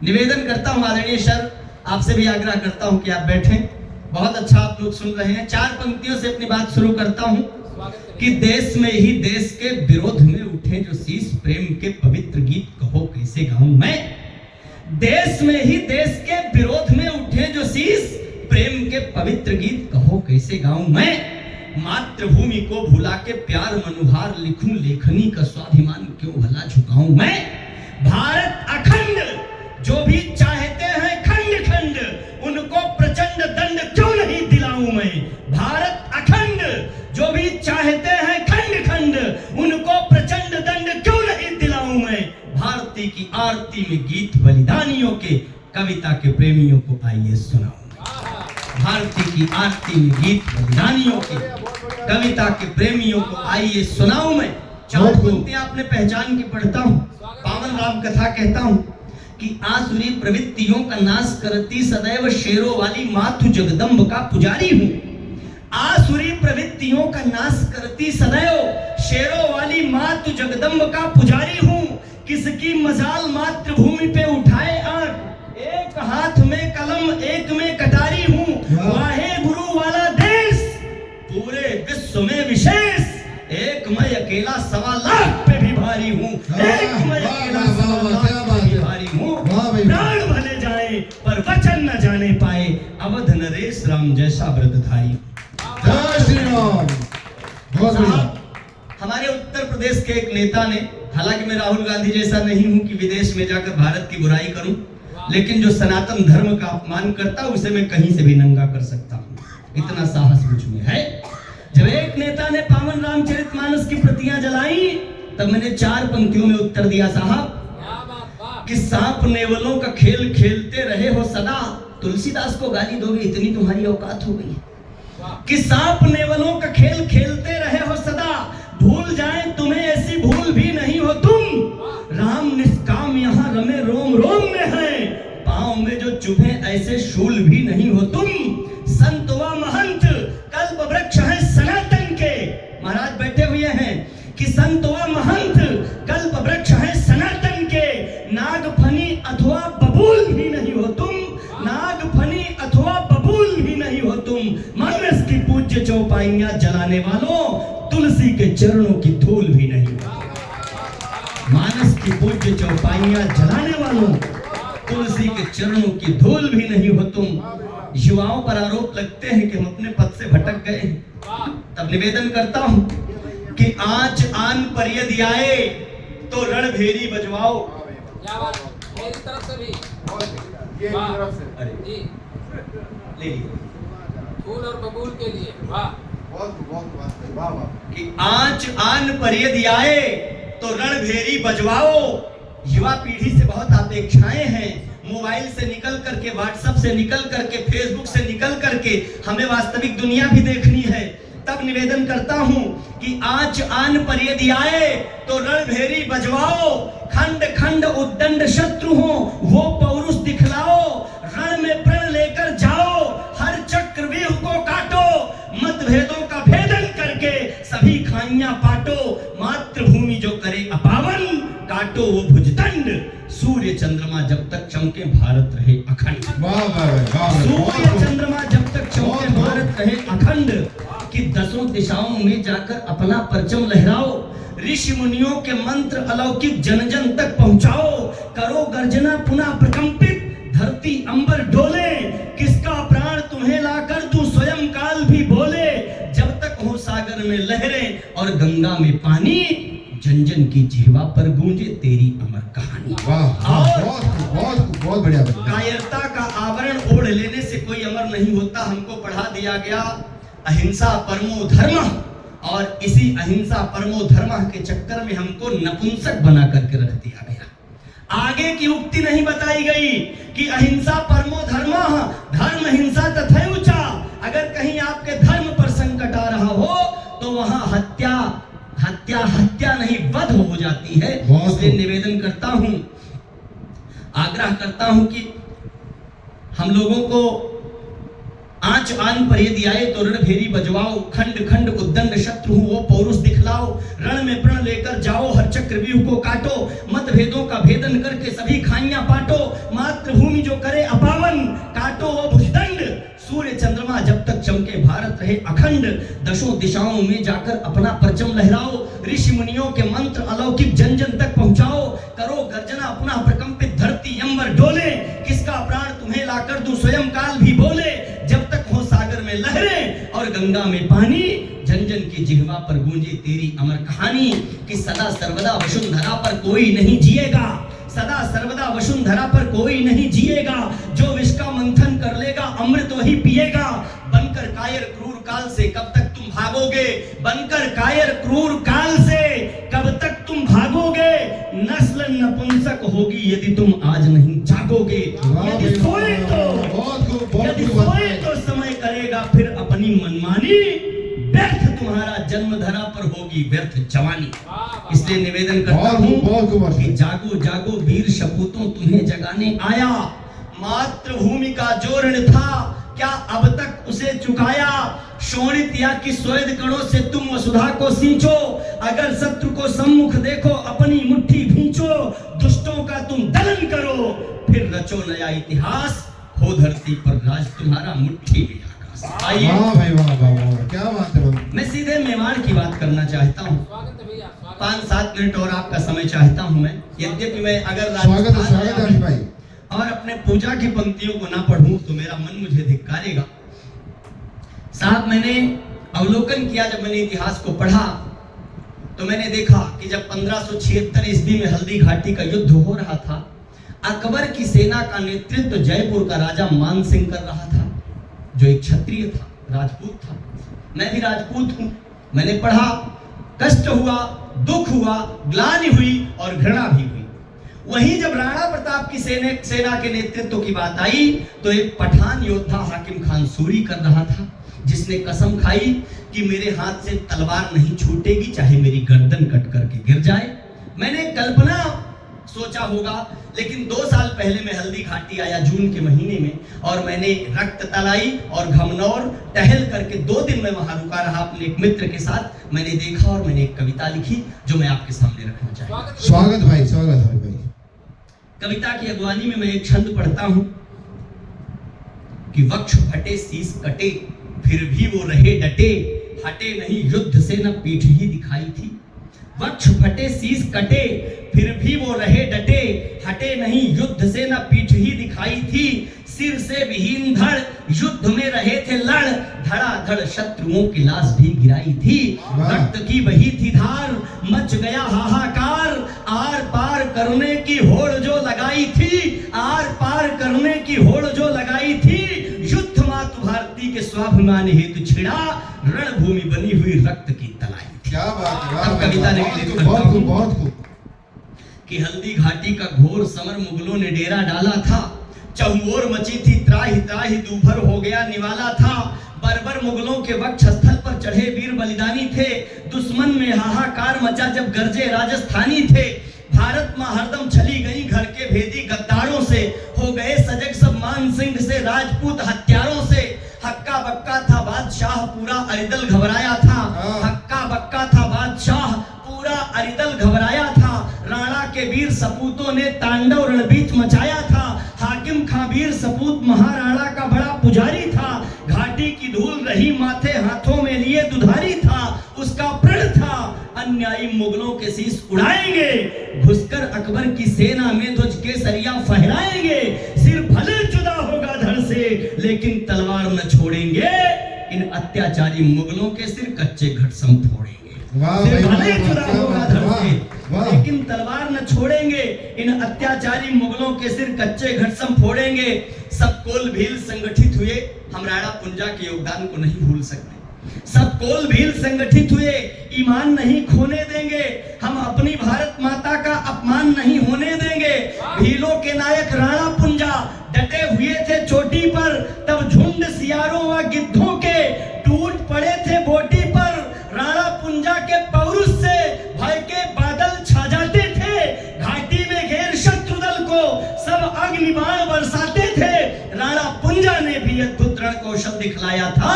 निवेदन करता हूं आदरणीय सर, आपसे भी आग्रह करता हूं कि आप बैठें। बहुत अच्छा आप लोग सुन रहे हैं। 4 पंक्तियों से अपनी बात शुरू करता हूं कि देश में ही देश के विरोध में उठे जो शीश, प्रेम के पवित्र गीत कहो कैसे गाऊं मैं। देश में ही देश के विरोध में उठे जो शीश, प्रेम के पवित्र गीत कहो कैसे गाऊं मैं। मातृभूमि को भुला के प्यार मनुहार लिखूं, लेखनी का स्वाभिमान क्यों भला झुकाऊं मैं। भारत अखंड जो भी चाहते हैं खंड खंड, उनको प्रचंड दंड क्यों नहीं दिलाऊं मैं। भारत अखंड जो भी चाहते हैं खंड खंड, उनको प्रचंड दंड क्यों नहीं दिलाऊं मैं। भारती की आरती में गीत बलिदानियों के, कविता के प्रेमियों को आइए सुनाऊं। भारती की आरती में गीत बलिदानियों के, कविता के प्रेमियों को आइए सुनाऊं मैं। 4 पंक्तियां अपने पहचान की पढ़ता हूं। पावन राम कथा कहता हूं कि आसुरी प्रवृत्तियों का नाश करती सदैव शेरों वाली मातु जगदम्ब का पुजारी हूं। आसुरी प्रवृत्तियों का नाश करती सदैव शेरों वाली मातु जगदम्ब का पुजारी हूं। किसकी मजाल मातृभूमि पे उठाए आंख, एक हाथ में कलम एक में कटारी हूं। वाहे गुरु वाला देश पूरे विश्व में विशेष, एक मैं अकेला 1.25 लाख पे भी भारी हूं। एक मैं अकेला 1.25 लाख पे भी भारी हूं। प्राण भले जाए पर वचन न जाने पाए, अवध नरेश राम जैसा व्रतधारी। जय श्री राम। बहुत बढ़िया। हमारे उत्तर प्रदेश के एक नेता ने, हालांकि मैं राहुल गांधी जैसा नहीं हूं कि विदेश में जाकर भारत की बुराई करूं, लेकिन जो सनातन धर्म का अपमान करता है उसे मैं कहीं से भी नंगा कर सकता हूं, इतना साहस मुझ में है। जब एक नेता ने पावन रामचरितमानस की प्रतियां जलाई, तब मैंने 4 पंक्तियों में उत्तर दिया, साहब कि सांप नेवलों का खेल खेलते रहे हो सदा। तुलसीदास को गाली दोगे, इतनी तुम्हारी औकात हो गई कि सांप नेवलों का खेल खेलते रहे हो सदा। भूल जाए तुम्हें ऐसी भूल भी नहीं हो तुम। राम निष्काम यहाँ रमे रोम रोम में है, पांव में जो चुभे ऐसे शूल भी नहीं हो तुम। संत व महंत कल्प वृक्ष है सनातन के, महाराज बैठे हुए हैं कि संत व महंत कल्प वृक्ष है सनातन के। नागफनी अथवा बबूल भी नहीं हो तुम, नागफनी अथवा बबूल भी नहीं हो तुम। मानस की पूज्य चौपाइयां जलाने वालों, तुलसी के चरणों की धूल भी नहीं हो। मानस की पूज्य चौपाइयां जलाने वालों, तुलसी के चरणों की धूल भी नहीं हो तुम। युवाओं पर आरोप लगते हैं कि हम अपने पद से भटक गए। तब निवेदन करता हूं कि आंच आन पर यदि आए तो रणभेरी बजवाओ। मेरी तरफ से भी अरे ले लीजिए। फूल और बबूल के लिए वाह कि आंच आन पर यदि आए तो रणभेरी बजवाओ। युवा पीढ़ी से बहुत अपेक्षाएं हैं। मोबाइल से निकल करके, व्हाट्सएप से निकल करके, फेसबुक से निकल करके हमें वास्तविक दुनिया भी देखनी है। तब निवेदन करता हूं कि आंच आन पर यदि आए तो रणभेरी बजवाओ। खंड खंड उद्दंड शत्रु हो वो पौरुष दिखलाओ। रण में प्रण लेकर जाओ, हर चक्रव्यूह को काटो। मतभेदों का भेदन करके सभी खाइयां पाटो। मातृभूमि जो करे अपावन, काटो वो भुजदंड। सूर्य चंद्रमा जब तक चमके भारत रहे अखंड। सूर्य चंद्रमा जब तक चमके भारत रहे अखंड। कि 10 दिशाओं में जाकर अपना परचम लहराओ। ऋषि मुनियों के मंत्र अलौकिक जन जन तक पहुंचाओ। करो गर्जना पुनः प्रकंपित, धरती अंबर डोले। किसका प्राण तुम्हें लाकर तू स्वयं काल भी बोले। जब तक हो सागर में लहरें और गंगा में पानी, जन जन की जिह्वा पर गूंजे तेरी अमर कहानी। बहुत बढ़िया। कायरता का आवरण ओढ़ लेने से कोई अमर नहीं होता। हमको पढ़ा दिया गया अहिंसा परमो धर्म, और इसी अहिंसा परमो धर्म के चक्कर में हमको नपुंसक बना करके रख दिया गया। आगे की उक्ति नहीं बताई गई कि अहिंसा परमो धर्म, धर्म हिंसा तथैवच। अगर कहीं आपके धर्म पर संकट आ रहा हो तो वहां हत्या नहीं वध हो जाती है। इसलिए निवेदन करता हूं, आग्रह करता हूं कि हम लोगों को आंच आन पर यदि आए तो रणभेरी बजवाओ। खंड खंड उद्दंड शत्रु वो पौरुष दिखलाओ। रण में प्रण लेकर जाओ, हर चक्रव्यूह को काटो। मतभेदों का भेदन करके सभी खाइयां पाटो। रहे अखंड। दशों दिशाओं में जाकर अपना परचम लहराओ, ऋषि मुनियों के मंत्र अलौकिक जन जन तक पहुंचाओ। करो गर्जना पुनः प्रकंपित धरती अंबर डोले, किसका प्राण तुम्हें लाकर दूं स्वयं काल भी बोले। जब तक हो सागर में लहरें और गंगा में पानी, जन जन की जिह्वा पर गूंजे तेरी अमर कहानी। कि सदा सर्वदा वसुंधरा पर कोई नहीं जिएगा, सदा सर्वदा वसुंधरा पर कोई नहीं जिएगा। जो विष का मंथन कर लेगा अमृत वही पिएगा। बनकर कायर क्रूर काल से कब तक तुम भागोगे, बनकर कायर क्रूर काल से कब तक तुम भागोगे। नस्ल नपुंसक होगी यदि तुम आज नहीं जागोगे। यदि सोए तो समय करेगा फिर अपनी मनमानी। व्यर्थ तुम्हारा जन्म धरा पर होगी व्यर्थ जवानी। इसलिए निवेदन करता हूँ कि जागो जागो वीर सपूतों, तुम्हें जगाने आया। मातृभूमि का जो ऋण था क्या अब तक उसे चुकाया। शोणित या कि स्वेद कणों से तुम वसुधा को सींचो। अगर शत्रु को सम्मुख देखो अपनी मुट्ठी भींचो। दुष्टों का तुम दलन करो फिर रचो नया इतिहास। हो धरती पर राज तुम्हारा मुट्ठी में आकाश। आइए भाई वाह वाह वाह, क्या बात है। मैं सीधे मेवाड़ की बात करना चाहता हूँ। स्वागत है भैया, स्वागत। 5-7 मिनट और आपका समय चाहता हूँ मैं। यद्यपि मैं अगर स्वागत है राजस्थान स्वागत है भाई। और अपने पूजा की पंक्तियों को ना पढ़ूं तो मेरा मन मुझे धिक्कारेगा। साहब मैंने अवलोकन किया, जब मैंने इतिहास को पढ़ा तो मैंने देखा कि जब 1576 ईस्वी में हल्दी घाटी का युद्ध हो रहा था, अकबर की सेना का नेतृत्व जयपुर का राजा मान सिंह कर रहा था, जो एक क्षत्रिय था, राजपूत था। मैं भी राजपूत हूं। मैंने पढ़ा, कष्ट हुआ, दुख हुआ, ग्लानि हुई और घृणा भी हुई। वहीं जब राणा प्रताप की सेना के नेतृत्व की बात आई तो एक पठान योद्धा हाकिम खान सूरी कर रहा था, जिसने कसम खाई कि मेरे हाथ से तलवार नहीं छूटेगी चाहे मेरी गर्दन कट करके गिर जाए। मैंने कल्पना सोचा होगा, लेकिन 2 साल पहले मैं हल्दी घाटी आया जून के महीने में, और मैंने रक्त तलाई और घमनौर टहल करके 2 दिन में वहां रुका रहा अपने एक मित्र के साथ। मैंने देखा और मैंने एक कविता लिखी जो मैं आपके सामने रखना चाहता हूं। स्वागत भाई, स्वागत है भाई। कविता की अगवानी में मैं एक छंद पढ़ता हूं कि वक्ष फटे शीस कटे फिर भी वो रहे डटे, हटे नहीं युद्ध से न पीठ ही दिखाई थी। वक्ष फटे शीस कटे फिर भी वो रहे डटे, हटे नहीं युद्ध से न पीठ ही दिखाई थी। सिर से विहीन धड़ युद्ध में रहे थे लड़, धड़ाधड़ शत्रुओं की लाश भी गिराई थी। रक्त की बही थी धार, मच गया हाहाकार, आर पार करने की होड़ जो लगाई थी, आर पार करने की होड़ जो लगाई थी। युद्ध मातु भारती के स्वाभिमान हेतु छिड़ा, रणभूमि बनी हुई रक्त की तलाई थी। क्या बात है। अब कविता निकली बहुत खूब, बहुत खूब। कि हल्दी घाटी का घोर समर मुगलों ने डेरा डाला था। चहुओर मची थी त्राहि त्राहि, दूभर हो गया निवाला था। बर्बर मुगलों के वक्ष स्थल पर चढ़े वीर बलिदानी थे। दुश्मन में हाहाकार मचा जब गरजे राजस्थानी थे। भारत मां हरदम चली गई घर के भेदी गद्दारों से, हो गए सजग सब मान सिंह से राजपूत हत्यारों से। हक्का बक्का था बादशाह पूरा अरिदल घबराया था, हक्का बक्का था बादशाह पूरा अरिदल घबराया था। राणा के वीर सपूतों ने तांडव रणबीच मचाया था। हाकिम खां वीर सपूत महाराणा का बड़ा पुजारी था। घाटी की धूल रही माथे हाथों में लिए दुधारी था। उसका प्रण था अन्यायी मुगलों के शीश उड़ाएंगे, घुसकर अकबर की सेना में ध्वज केसरिया फहराएंगे। सिर भले जुदा होगा धड़ से लेकिन तलवार न छोड़ेंगे, इन अत्याचारी मुगलों के सिर कच्चे घटसम फोड़ेंगे। सिर भले जुदा होगा धड़ से लेकिन तलवार न छोड़ेंगे, इन अत्याचारी मुगलों के सिर कच्चे घटसम फोड़ेंगे। सब कोल भील संगठित हुए, हम राणा पुंजा के योगदान को नहीं भूल सकते। सब कोल भील संगठित हुए, ईमान नहीं खोने देंगे, हम अपनी भारत माता का अपमान नहीं होने देंगे। भीलों के नायक राणा पुंजा डटे हुए थे चोटी पर, तब झुंड सियारों व गिद्धों के टूट पड़े थे बोटी पर। राणा पुंजा के पौरुष से भय के बादल छा जाते थे। घाटी में घेर शत्रु दल को सब अग्निबाण बरसाते थे। राणा पुंजा ने भी अद्भुत रण कौशल दिखलाया था।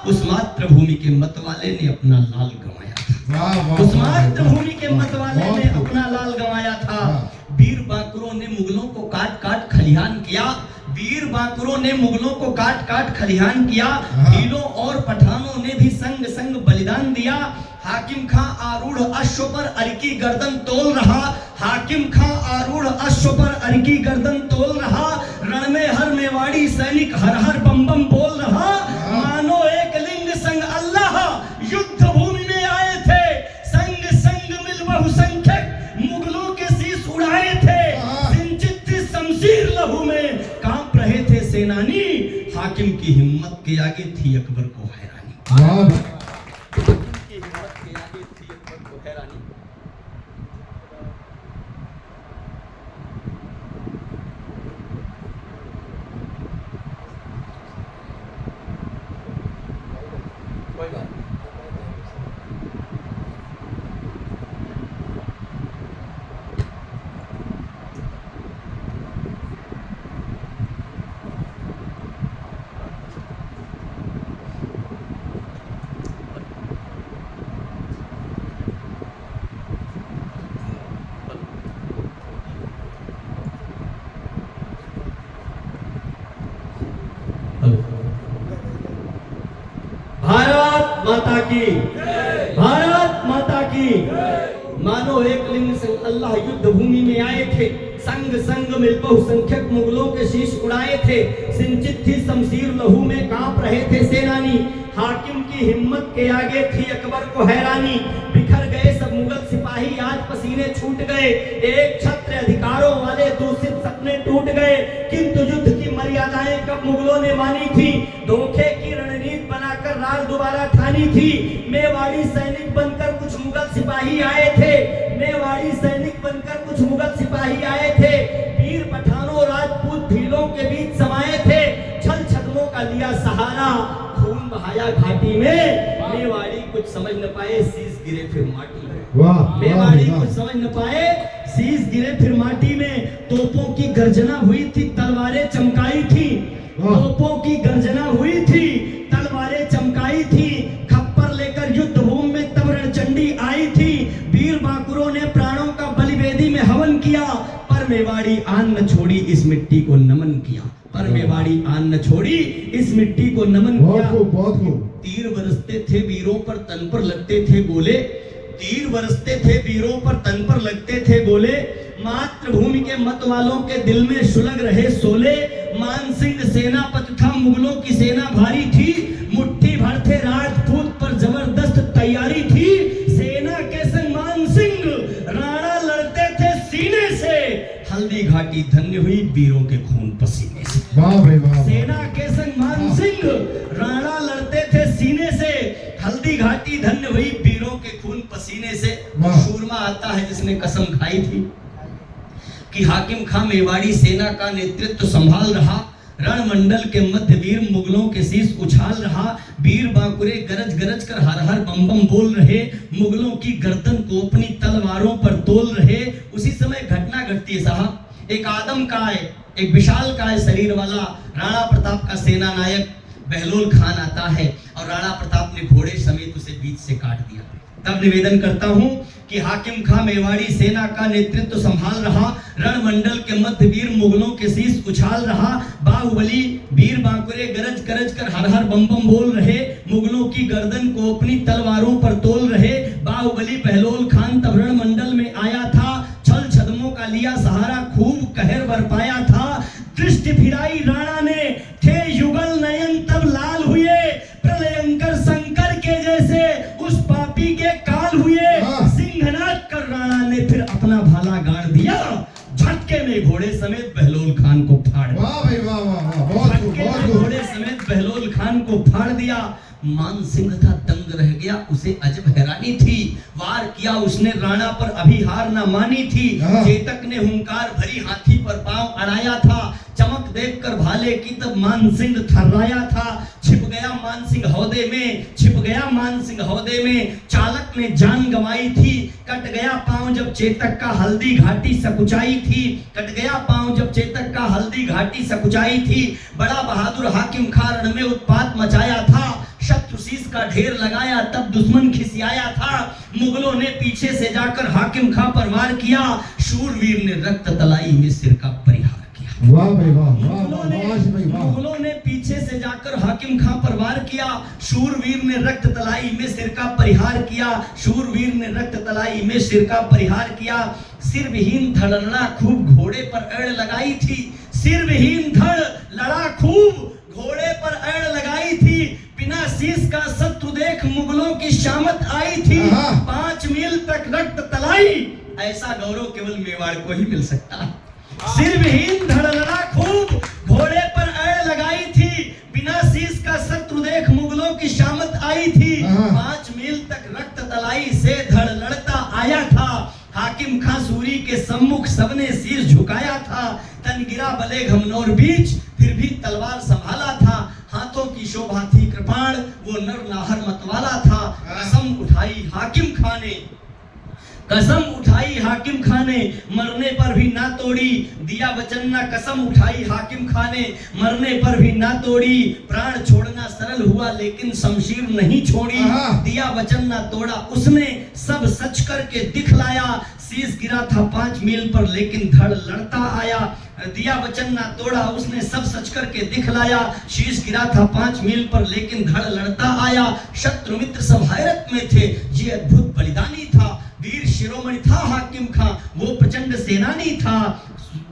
उस मातृभूमि के मतवाले ने अपना लाल गंवाया था। उस मातृभूमि के मतवाले ने अपना लाल गंवाया था। वीर बांकुरों ने मुगलों को काट काट खलिहान किया। वीर बांकुरों ने मुगलों को काट काट खलिहान किया, भीलों और पठानों ने भी संग संग बलिदान दिया। हाकिम खां आरूढ़ अश्व पर अर की गर्दन तोल रहा, हाकिम खां आरूढ़ अश्व पर अर की गर्दन तोल रहा, रण में हर मेवाड़ी सैनिक हर हर बम बम बोल रहा। मानो एक लिंग संग अल्लाह युद्ध भूमि में आए थे, संग संग मिल बहुसंख्यक मुगलों के शीश उड़ाए थे, सिंचित थी शमशीर लहू में कांप रहे थे सेनानी, हाकिम की हिम्मत के आगे थी अकबर को हैरानी। भारत माता की, भारत माता की। मानो एक लिंग संग अल्लाह युद्ध भूमि में आए थे, संग संग मिल बहुसंख्यक मुगलों के शीश उड़ाए थे, सिंचित थी शमशीर लहू में कांप रहे थे सेनानी, हाकिम की हिम्मत के आगे थी अकबर को हैरानी। बिखर गए सब मुगल सिपाही आज पसीने छूट गए, एक छत्र अधिकारों वाले दूषित सपने टूट गए, किंतु युद्ध की मर्यादाएं कब मुगलों ने मानी थी, धोखे की रणनीति बनाकर राज दोबारा ठानी थी। मेवाड़ी सैनिक बनकर कुछ मुगल सिपाही आए थे, मेवाड़ी सैनिक बनकर कुछ मुगल सिपाही आए थे, वीर पठानों राजपूत भीलों के बीच समाये थे, छल छद्मों का लिया सहारा, खून बहाया घाटी में, मेवाड़ी कुछ समझ न पाए शीश गिरे फिर माटी में। मेवाड़ी कुछ समझ न पाए शीश गिरे फिर माटी में। तोपों की गर्जना हुई थी, तलवारें चमकाई थी, तोपों की गर्जना हुई थी, तलवारें चमकाई थी, खप्पर लेकर युद्ध भूमि में तब रणचंडी आई थी, वीर बांकुरों ने प्राणों का बलिवेदी में हवन किया, पर मेवाड़ी आन न छोड़ी इस मिट्टी को नमन किया, पर मेवाड़ी आन न छोड़ी इस मिट्टी को नमन किया। तीर बरसते थे वीरों पर तन पर लगते थे गोले, तीर बरसते थे वीरों पर तन पर लगते थे गोले, मातृभूमि के मत वालों के दिल में सुलग रहे सोले। मान सिंह सेनापति था, मुगलों की सेना भारी थी, मुट्ठी भर थे राजपूत पर जबरदस्त तैयारी थी, सेना के संग मान सिंह राणा लड़ते थे सीने से, हल्दी घाटी धन्य हुई वीरों के खून पसीने से। सेना के संग मान सिंह राणा लड़ते थे सीने से, हल्दी घाटी धन्य हुई वीरों के खून पसीने से। सूरमा आता है जिसने कसम खाई थी कि हाकिम खां मेवाड़ी सेना का नेतृत्व संभाल रहा, रणमंडल के मध्य वीर मुगलों के शीश उछाल रहा, वीर बांकुरे गरज गरज कर हर हर बम बम बोल रहे, मुगलों की गर्दन को अपनी तलवारों पर तोल रहे। उसी समय घटना घटती है साहब, एक आदम का है, एक विशाल काय शरीर वाला राणा प्रताप का सेना नायक बहलोल खान आता है और राणा प्रताप ने घोड़े समेत उसे बीच से काट दिया। तब निवेदन करता हूं कि हाकिम खां मेवाड़ी सेना का नेतृत्व संभाल रहा, रणमंडल के मध्य वीर मुगलों के शीश उछाल रहा, बाहुबली वीर बांकुरे गरज गरज कर हर हर बम बम बोल रहे, मुगलों की गर्दन को अपनी तलवारों पर तोल रहे। बाहुबली बहलोल खान तब रणमंडल में आया था, छल छद्मों का लिया सहारा, खूब कहर बरपाया था, दृष्टि फिराई राणा ने, थे युगल नयन तब लाल हुए, प्रलयंकर शंकर के जैसे उस पापी के काल हुए, सिंहनाद कर राणा ने फिर अपना भाला गाड़ दिया, झटके में घोड़े समेत बहलोल खान को फाड़ दिया, झटके में घोड़े समेत बहलोल खान को फाड़ दिया। मान सिंह था दंग रह गया, उसे अजब हैरानी थी, वार किया उसने राणा पर अभी हार ना मानी थी, चेतक ने हुंकार भरी हाथी पर पांव अड़ाया था, चमक देखकर भाले की तब मान सिंह थर्राया था, छिप गया मान सिंह हौदे में, छिप गया मान सिंह हौदे में, चालक ने जान गंवाई थी, कट गया पांव जब चेतक का हल्दी घाटी सकुचाई थी, कट गया पांव जब चेतक का हल्दी घाटी सकुचाई थी। बड़ा बहादुर हाकिम खां रण में उत्पात मचाया था, शत्रु शीश का ढेर लगाया तब दुश्मन खिसियाया था, मुगलों ने पीछे से जाकर हाकिम खां पर वार किया, शूरवीर ने रक्त तलाई में सिर का परिहार किया। वाह भाई वाह वाह वाह वाह भाई वाह। मुगलों ने पीछे से जाकर हाकिम खां पर वार किया, शूरवीर ने रक्त तलाई में सिर का परिहार किया, शूरवीर ने रक्त तलाई में सिर का परिहार किया। सिर विहीन धड़ लड़ा खूब घोड़े पर एड़ लगाई थी, सिर विहीन धड़ लड़ा खूब घोड़े पर एड़ लगाई थी। बिना शीश का शत्रु देख मुगलों की शामत आई थी, 5 मील तक रक्त तलाई। ऐसा गौरव केवल मेवाड़ को ही मिल सकता है। सिर विहीन धड़ लड़ा खूब घोड़े पर एड़ लगाई थी, बिना शीश का शत्रु देख मुगलों की शामत आई थी। 5 मील तक रक्त तलाई से धड़ लड़ता आया था, हाकिम खां सूरी के सम्मुख सबने शीश झुकाया था। तन गिरा बले घमनौर बीच, फिर भी तलवार संभाला था, हाथों की शोभा थी कृपाण, वो नर नाहर मतवाला था। कसम उठाई हाकिम खां ने, कसम उठाई हाकिम खां ने, मरने पर भी ना तोड़ी, दिया वचन ना कसम उठाई हाकिम खां ने, मरने पर भी ना तोड़ी। प्राण छोड़ना सरल हुआ लेकिन शमशीर नहीं छोड़ी, दिया वचन ना तोड़ा उसने, सब सच करके दिखलाया। शीश गिरा था 5 मील पर लेकिन धड़ लड़ता आया, दिया वचन ना तोड़ा उसने, सब सच करके दिखलाया। शीश गिरा था 5 मील पर लेकिन धड़ लड़ता आया। शत्रु मित्र सब हैरत में थे, ये अद्भुत बलिदानी था। वीर शिरोमणि था हाकिम खां, वो प्रचंड सेनानी था,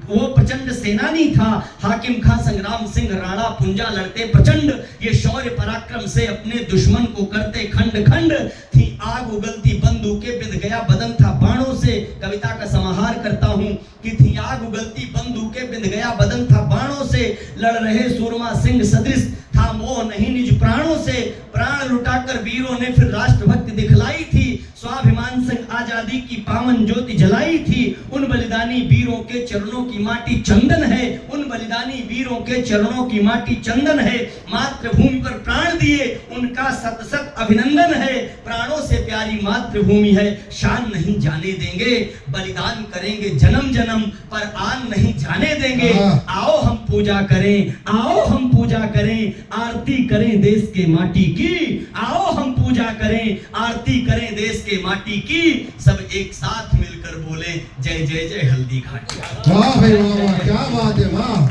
वो प्रचंड सेनानी था। हाकिम खां संग्राम सिंह राणा पुंजा लड़ते प्रचंड, ये शौर्य पराक्रम से अपने दुश्मन को करते खंड खंड। थी आग उगलती बंदूकें, बिंध गया बदन था बाणों से। कविता का समाहार करता हूँ कि थी आग उगलती बंदूकें, बिंध गया बदन था बाणों से। लड़ रहे सूरमा सिंह सदृश, था मोह नहीं निज प्राणों से। प्राण लुटाकर वीरों ने फिर राष्ट्रभक्ति दिखलाई थी, स्वाभिमान संग आजादी की पावन ज्योति जलाई थी। उन बलिदानी वीरों के चरणों की माटी चंदन है, उन बलिदानी वीरों के चरणों की माटी चंदन है। मातृभूमि पर प्राण दिए उनका सत सत अभिनंदन है। प्राणों से प्यारी मातृभूमि है, शान नहीं जाने देंगे, बलिदान करेंगे जन्म जन्म पर आन नहीं जाने देंगे। आओ हम पूजा करें, आओ हम पूजा करें, आरती करें देश के माटी की। आओ हम पूजा करें, आरती करें देश के माटी की। सब एक साथ मिलकर बोले जय जय जय हल्दी घाटी। वाह भाई वाह, क्या बात है, वाह।